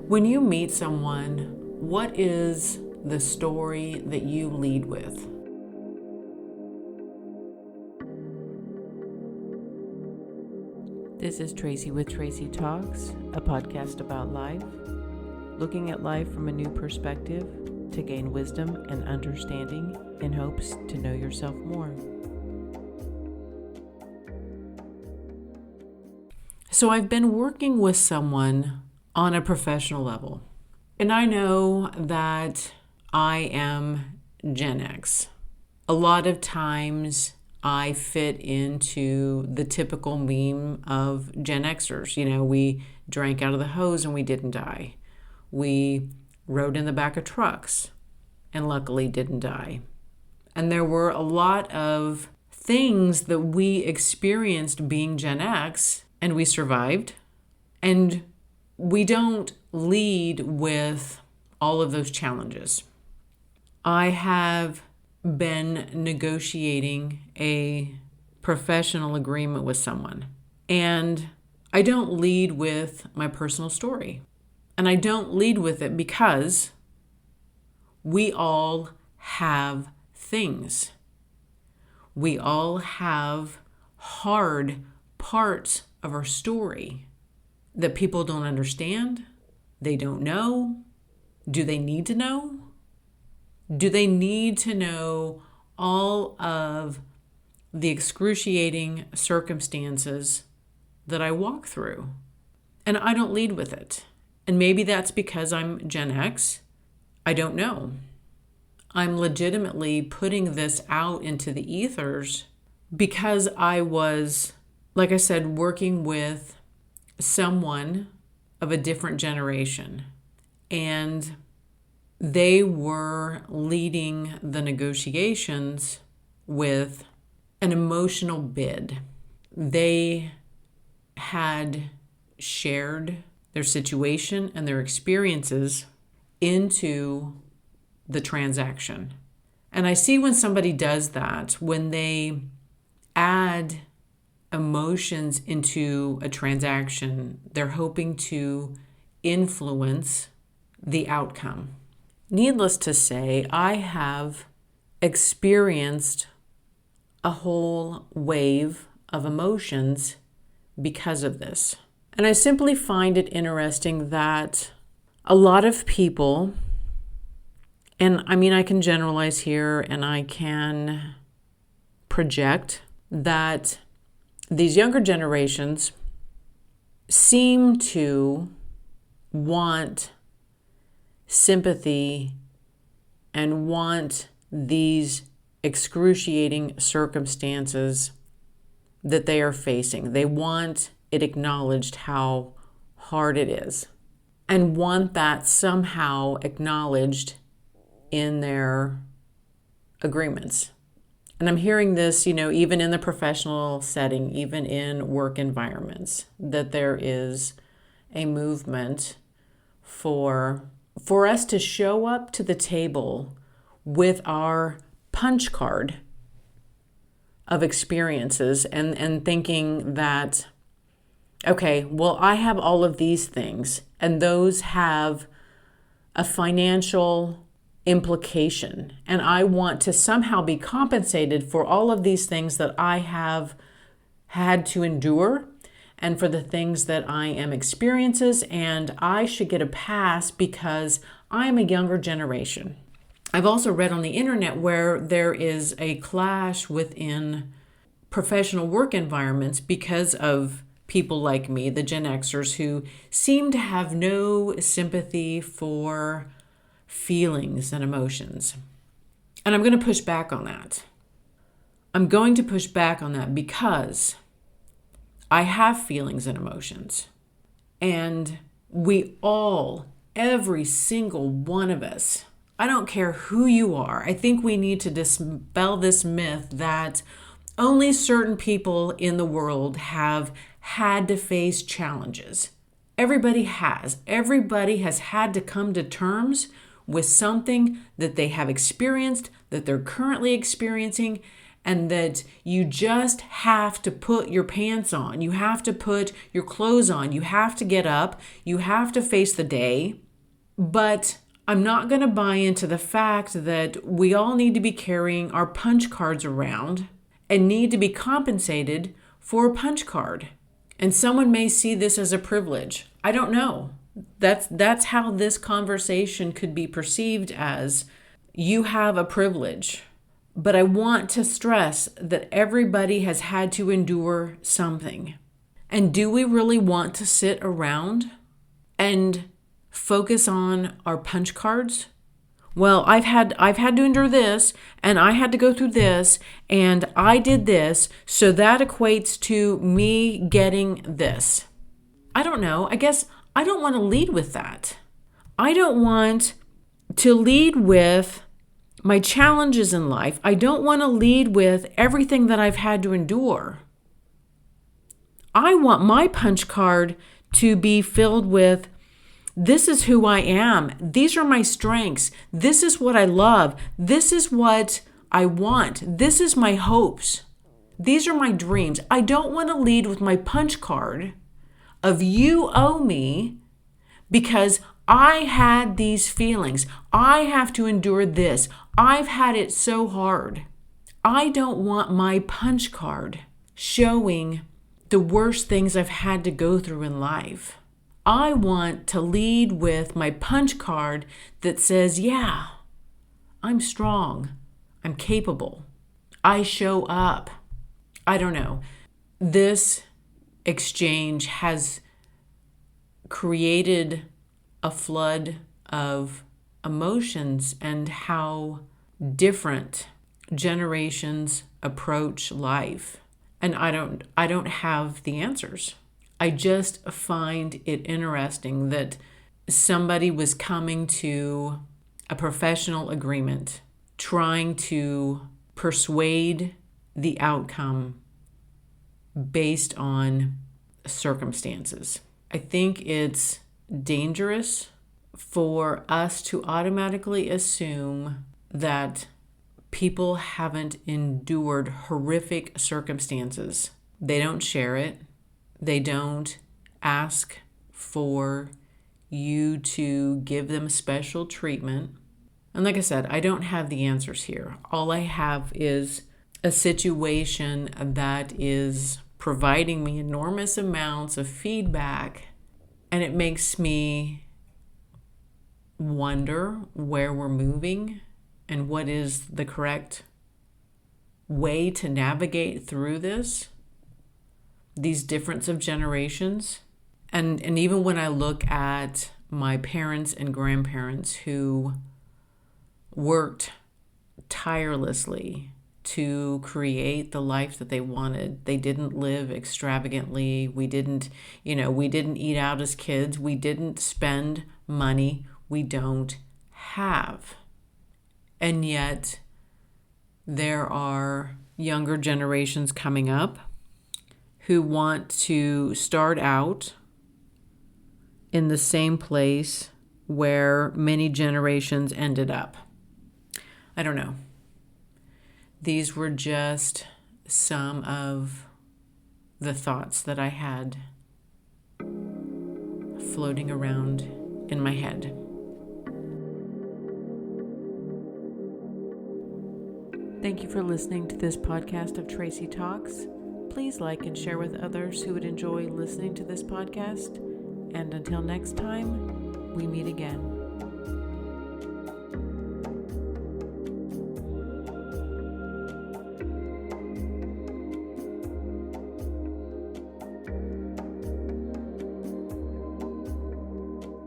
When you meet someone, what is the story that you lead with? This is Tracy with Tracy Talks, a podcast about life, looking at life from a new perspective to gain wisdom and understanding in hopes to know yourself more. So I've been working with someone on a professional level, and I know that I am Gen X. A lot of times I fit into the typical meme of Gen Xers. We drank out of the hose and we didn't die. We rode in the back of trucks and luckily didn't die. And there were a lot of things that we experienced being Gen X, and we survived. And we don't lead with all of those challenges. I have been negotiating a professional agreement with someone, and I don't lead with my personal story. And I don't lead with it because we all have things. We all have hard parts of our story that people don't understand, they don't know. Do they need to know? Do they need to know all of the excruciating circumstances that I walk through? And I don't lead with it. And maybe that's because I'm Gen X. I don't know. I'm legitimately putting this out into the ethers because I was, like I said, working with someone of a different generation, and they were leading the negotiations with an emotional bid. They had shared their situation and their experiences into the transaction. And I see when somebody does that, when they add emotions into a transaction, they're hoping to influence the outcome. Needless to say, I have experienced a whole wave of emotions because of this. And I simply find it interesting that a lot of people, and I can generalize here and I can project that these younger generations seem to want sympathy and want these excruciating circumstances that they are facing. They want it acknowledged how hard it is, and want that somehow acknowledged in their agreements. And I'm hearing this, even in the professional setting, even in work environments, that there is a movement for us to show up to the table with our punch card of experiences and thinking that, okay, well, I have all of these things, and those have a financial implication, and I want to somehow be compensated for all of these things that I have had to endure and for the things that I am experiencing, and I should get a pass because I'm a younger generation. I've also read on the internet where there is a clash within professional work environments because of people like me, the Gen Xers, who seem to have no sympathy for feelings and emotions. And I'm going to push back on that. I'm going to push back on that because I have feelings and emotions. And we all, every single one of us, I don't care who you are, I think we need to dispel this myth that only certain people in the world have had to face challenges. Everybody has. Everybody has had to come to terms with something that they have experienced, that they're currently experiencing, and that you just have to put your pants on. You have to put your clothes on. You have to get up. You have to face the day. But I'm not going to buy into the fact that we all need to be carrying our punch cards around and need to be compensated for a punch card. And someone may see this as a privilege. I don't know. That's how this conversation could be perceived as. You have a privilege. But I want to stress that everybody has had to endure something. And do we really want to sit around and focus on our punch cards? Well, I've had to endure this, and I had to go through this, and I did this, so that equates to me getting this. I don't know. I guess I don't want to lead with that. I don't want to lead with my challenges in life. I don't want to lead with everything that I've had to endure. I want my punch card to be filled with, this is who I am. These are my strengths. This is what I love. This is what I want. This is my hopes. These are my dreams. I don't want to lead with my punch card of you owe me because I had these feelings. I have to endure this. I've had it so hard. I don't want my punch card showing the worst things I've had to go through in life. I want to lead with my punch card that says, yeah, I'm strong. I'm capable. I show up. I don't know. This exchange has created a flood of emotions and how different generations approach life. And I don't have the answers. I just find it interesting that somebody was coming to a professional agreement, trying to persuade the outcome based on circumstances. I think it's dangerous for us to automatically assume that people haven't endured horrific circumstances. They don't share it. They don't ask for you to give them special treatment. And like I said, I don't have the answers here. All I have is a situation that is providing me enormous amounts of feedback, and it makes me wonder where we're moving and what is the correct way to navigate through these difference of generations. And even when I look at my parents and grandparents who worked tirelessly to create the life that they wanted. They didn't live extravagantly. We didn't eat out as kids. We didn't spend money we don't have. And yet there are younger generations coming up who want to start out in the same place where many generations ended up. I don't know. These were just some of the thoughts that I had floating around in my head. Thank you for listening to this podcast of Tracy Talks. Please like and share with others who would enjoy listening to this podcast. And until next time, we meet again.